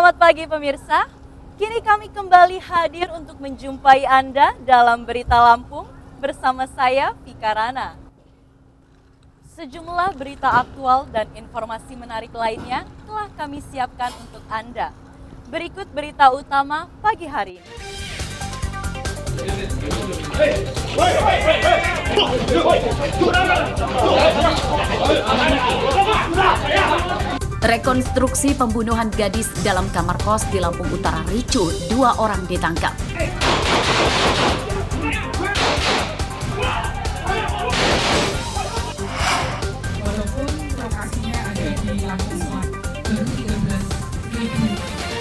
Selamat pagi pemirsa, kini kami kembali hadir untuk menjumpai Anda dalam Berita Lampung bersama saya, Vika Rana. Sejumlah berita aktual dan informasi menarik lainnya telah kami siapkan untuk Anda. Berikut berita utama pagi hari ini. Rekonstruksi pembunuhan gadis dalam kamar kos di Lampung Utara ricuh, 2 orang ditangkap.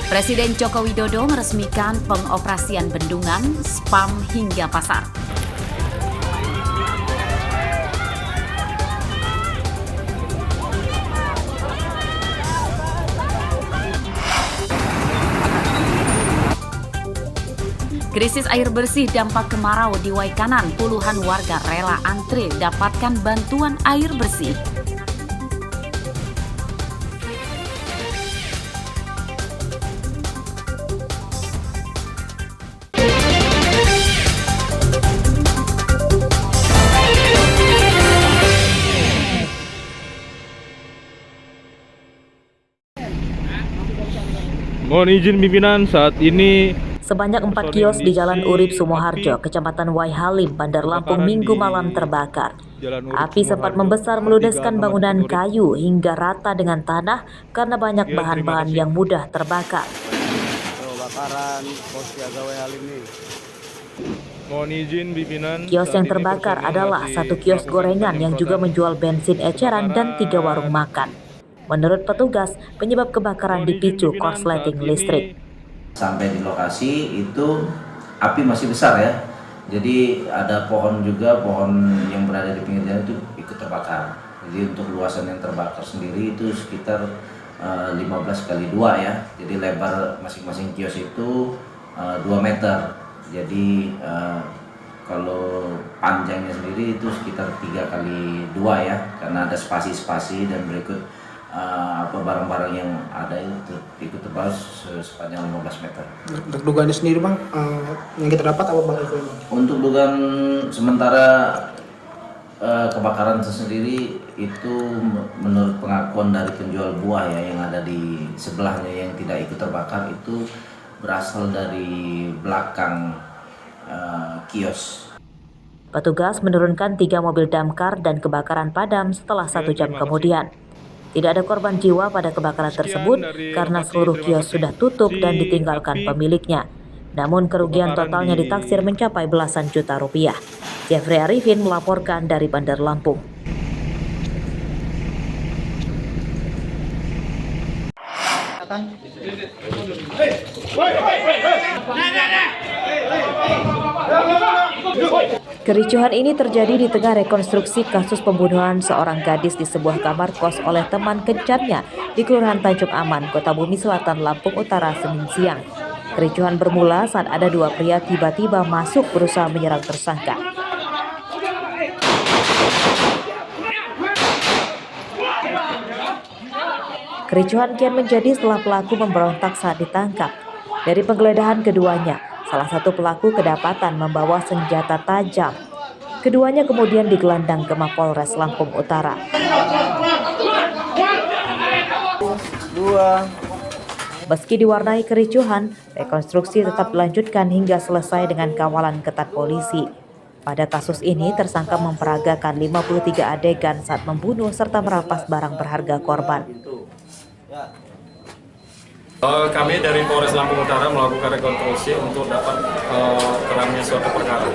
Presiden Joko Widodo meresmikan pengoperasian bendungan, spam hingga pasar. Krisis air bersih dampak kemarau di Waikanan, puluhan warga rela antre dapatkan bantuan air bersih. Mohon izin pimpinan, saat ini Sebanyak 4 kios di Jalan Urip Sumoharjo, Kecamatan Waihalim, Bandar Lampung Minggu malam terbakar. Api sempat membesar meludeskan bangunan kayu hingga rata dengan tanah karena banyak bahan-bahan yang mudah terbakar. Kebakaran pos siaga Waihalim ini. mohon izin pimpinan. Kios yang terbakar adalah satu kios gorengan yang juga menjual bensin eceran dan 3 warung makan. Menurut petugas, penyebab kebakaran dipicu korsleting listrik. Sampai di lokasi itu api masih besar ya, jadi ada pohon juga, pohon yang berada di pinggir jalan itu ikut terbakar. Jadi untuk luasan yang terbakar sendiri itu sekitar 15 kali 2 ya, jadi lebar masing-masing kios itu 2 meter. Jadi kalau panjangnya sendiri itu sekitar 3 kali 2 ya, karena ada spasi-spasi dan berikut barang-barang yang ada itu ikut tebal sepanjang 15 meter. Untuk dugaannya sendiri bang, yang kita dapat apa bang? Untuk dugaan sementara kebakaran sendiri itu menurut pengakuan dari penjual buah ya yang ada di sebelahnya yang tidak ikut terbakar itu berasal dari belakang kios. Petugas menurunkan 3 mobil damkar dan kebakaran padam setelah 1 jam kemudian. Tidak ada korban jiwa pada kebakaran tersebut karena seluruh kios sudah tutup dan ditinggalkan pemiliknya. Namun kerugian totalnya ditaksir mencapai belasan juta rupiah. Jeffrey Arifin melaporkan dari Bandar Lampung. Kericuhan ini terjadi di tengah rekonstruksi kasus pembunuhan seorang gadis di sebuah kamar kos oleh teman kencannya di Kelurahan Tanjung Aman, Kota Bumi Selatan, Lampung Utara, Senin siang. Kericuhan bermula saat ada 2 pria tiba-tiba masuk berusaha menyerang tersangka. Kericuhan kian menjadi setelah pelaku memberontak saat ditangkap. Dari penggeledahan keduanya, salah satu pelaku kedapatan membawa senjata tajam. Keduanya kemudian digelandang ke Mapolres Lampung Utara. Meski diwarnai kericuhan, rekonstruksi tetap dilanjutkan hingga selesai dengan kawalan ketat polisi. Pada kasus ini, tersangka memperagakan 53 adegan saat membunuh serta merampas barang berharga korban. Kami dari Polres Lampung Utara melakukan rekonstruksi untuk dapat terangnya suatu perkara.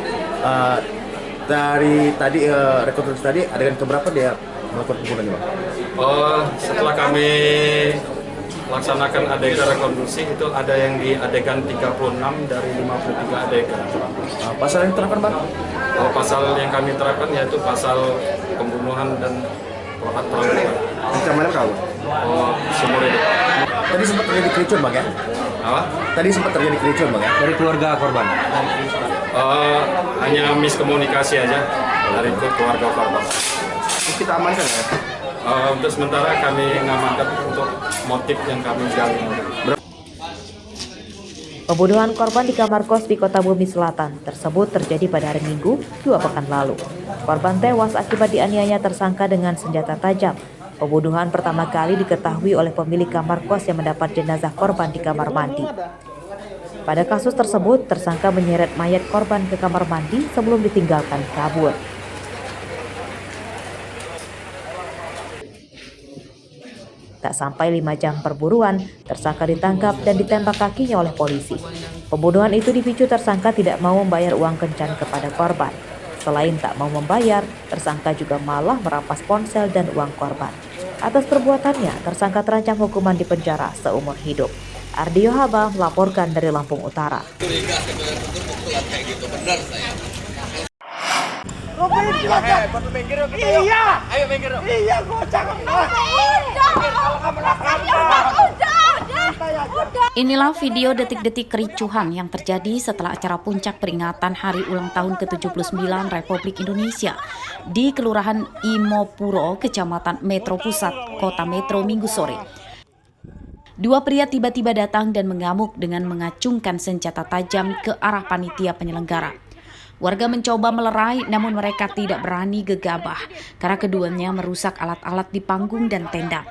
Dari tadi rekonstruksi tadi adegan keberapa dia melakukan pembunuhan? Setelah kami laksanakan adegan rekonstruksi itu ada yang di adegan 36 dari 53 adegan. Pasal yang diterapkan bang? Pasal yang kami terapkan yaitu pasal pembunuhan dan percobaan. Ancamannya berapa? Seumur hidup. Tadi sempat terjadi kericuan bang ya? Apa? Tadi sempat terjadi kericuan bang ya? Dari keluarga korban? Hanya miskomunikasi aja dari keluarga korban. Kita amankan ya? Untuk sementara kami mengamankan untuk motif yang kami gali. Pembunuhan korban di kamar kos di Kota Bumi Selatan tersebut terjadi pada hari Minggu 2 pekan lalu. Korban tewas akibat dianiaya tersangka dengan senjata tajam. Pembunuhan pertama kali diketahui oleh pemilik kamar kos yang mendapat jenazah korban di kamar mandi. Pada kasus tersebut, tersangka menyeret mayat korban ke kamar mandi sebelum ditinggalkan kabur. Tak sampai 5 jam perburuan, tersangka ditangkap dan ditembak kakinya oleh polisi. Pembunuhan itu dipicu tersangka tidak mau membayar uang kencan kepada korban. Selain tak mau membayar, tersangka juga malah merampas ponsel dan uang korban. Atas perbuatannya, tersangka terancam hukuman di penjara seumur hidup. Ardio Haba melaporkan dari Lampung Utara. Inilah video detik-detik kericuhan yang terjadi setelah acara puncak peringatan Hari Ulang Tahun ke-79 Republik Indonesia di Kelurahan Imopuro, Kecamatan Metro Pusat, Kota Metro Minggu sore. Dua pria tiba-tiba datang dan mengamuk dengan mengacungkan senjata tajam ke arah panitia penyelenggara. Warga mencoba melerai, namun mereka tidak berani gegabah karena keduanya merusak alat-alat di panggung dan tenda.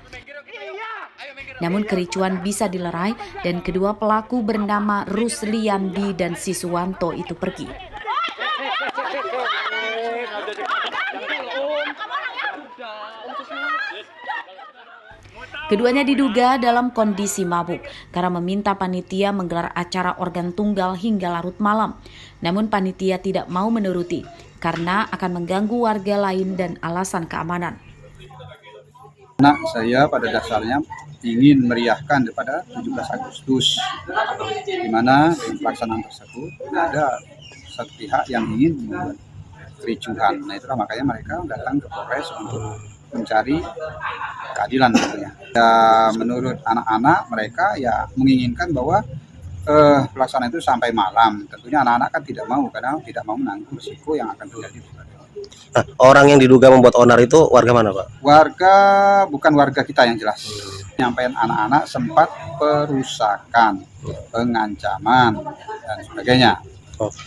Namun kericuan bisa dilerai dan kedua pelaku bernama Rusliandi dan Siswanto itu pergi. Keduanya diduga dalam kondisi mabuk karena meminta panitia menggelar acara organ tunggal hingga larut malam. Namun panitia tidak mau menuruti karena akan mengganggu warga lain dan alasan keamanan. Anak saya pada dasarnya ingin meriahkan daripada 17 Agustus, di mana di pelaksanaan tersebut ada satu pihak yang ingin membuat kericuhan. Nah itulah makanya mereka datang ke Polres untuk mencari keadilan ya. Menurut anak-anak mereka ya menginginkan bahwa pelaksanaan itu sampai malam. Tentunya anak-anak kan tidak mau karena tidak mau menanggung risiko yang akan terjadi. Nah, orang yang diduga membuat onar itu warga mana, Pak? Warga bukan warga kita yang jelas. Penyampaian anak-anak sempat perusakan, pengancaman dan sebagainya.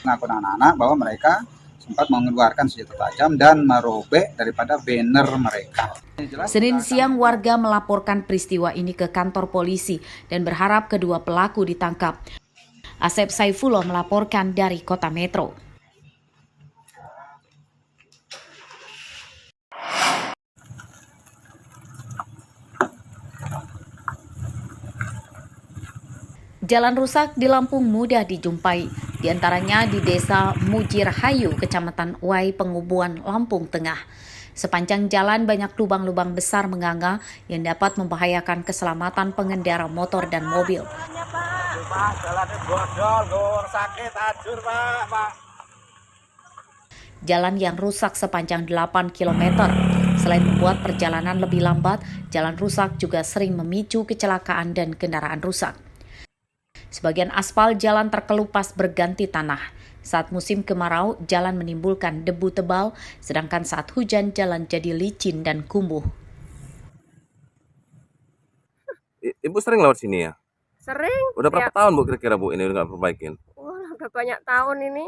Mengaku anak-anak bahwa mereka sempat mengeluarkan senjata tajam dan merobek daripada banner mereka. Senin siang warga melaporkan peristiwa ini ke kantor polisi dan berharap kedua pelaku ditangkap. Asep Saifullah melaporkan dari Kota Metro. Jalan rusak di Lampung mudah dijumpai, diantaranya di Desa Mujirhayu, Kecamatan Uai, Pengubuan, Lampung Tengah. Sepanjang jalan banyak lubang-lubang besar menganga yang dapat membahayakan keselamatan pengendara motor dan mobil. Jalan yang rusak sepanjang 8 km. Selain membuat perjalanan lebih lambat, jalan rusak juga sering memicu kecelakaan dan kendaraan rusak. Sebagian aspal jalan terkelupas berganti tanah. Saat musim kemarau, jalan menimbulkan debu tebal, sedangkan saat hujan jalan jadi licin dan kumuh. Ibu sering lewat sini ya? Sering. Udah berapa tahun Bu kira-kira Bu ini udah nggak perbaikin? Udah banyak tahun ini.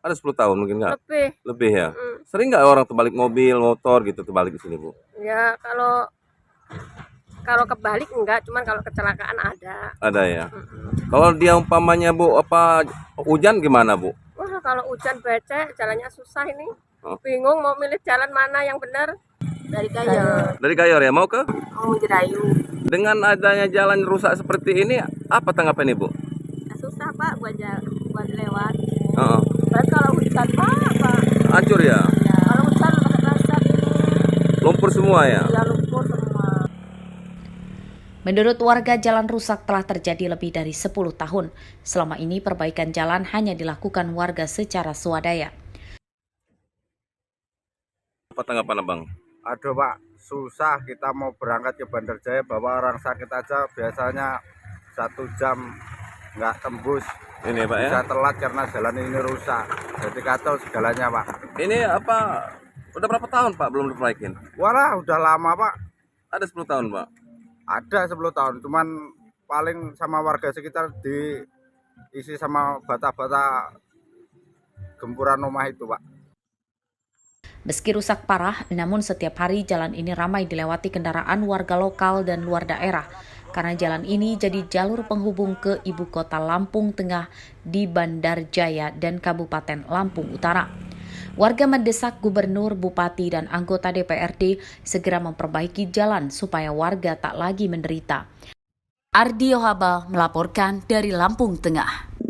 Ada 10 tahun mungkin nggak? Lebih ya? Sering nggak orang terbalik mobil, motor gitu terbalik di sini Bu? Ya kalau kebalik enggak, cuman kalau kecelakaan ada. Ada ya. Kalau dia umpamanya Bu apa hujan gimana Bu? Wah kalau hujan becek jalannya susah ini. Bingung mau milih jalan mana yang benar. Dari Gayor. Dari Gayor ya mau ke? Mujirhayu. Dengan adanya jalan rusak seperti ini apa tanggapan Ibu? Susah Pak buat lewat. Dan kalau hujan Pak. Hancur ya? Ya. Kalau hujan terasa lumpur semua ya? Ya lumpur semua. Menurut warga, jalan rusak telah terjadi lebih dari 10 tahun. Selama ini perbaikan jalan hanya dilakukan warga secara swadaya. Apa tanggapan Abang? Aduh Pak, susah kita mau berangkat ke Bandar Jaya bawa orang sakit aja biasanya 1 jam nggak tembus. Ini Pak ya? Bisa telat karena jalan ini rusak. Jadi kacau segalanya Pak. Ini apa? Udah berapa tahun Pak belum diperbaikin? Walah udah lama Pak. Ada 10 tahun Pak? Ada 10 tahun, cuman paling sama warga sekitar isi sama bata-bata gempuran rumah itu, Pak. Meski rusak parah, namun setiap hari jalan ini ramai dilewati kendaraan warga lokal dan luar daerah. Karena jalan ini jadi jalur penghubung ke ibu kota Lampung Tengah di Bandar Jaya dan Kabupaten Lampung Utara. Warga mendesak gubernur, bupati, dan anggota DPRD segera memperbaiki jalan supaya warga tak lagi menderita. Ardi Yohaba melaporkan dari Lampung Tengah.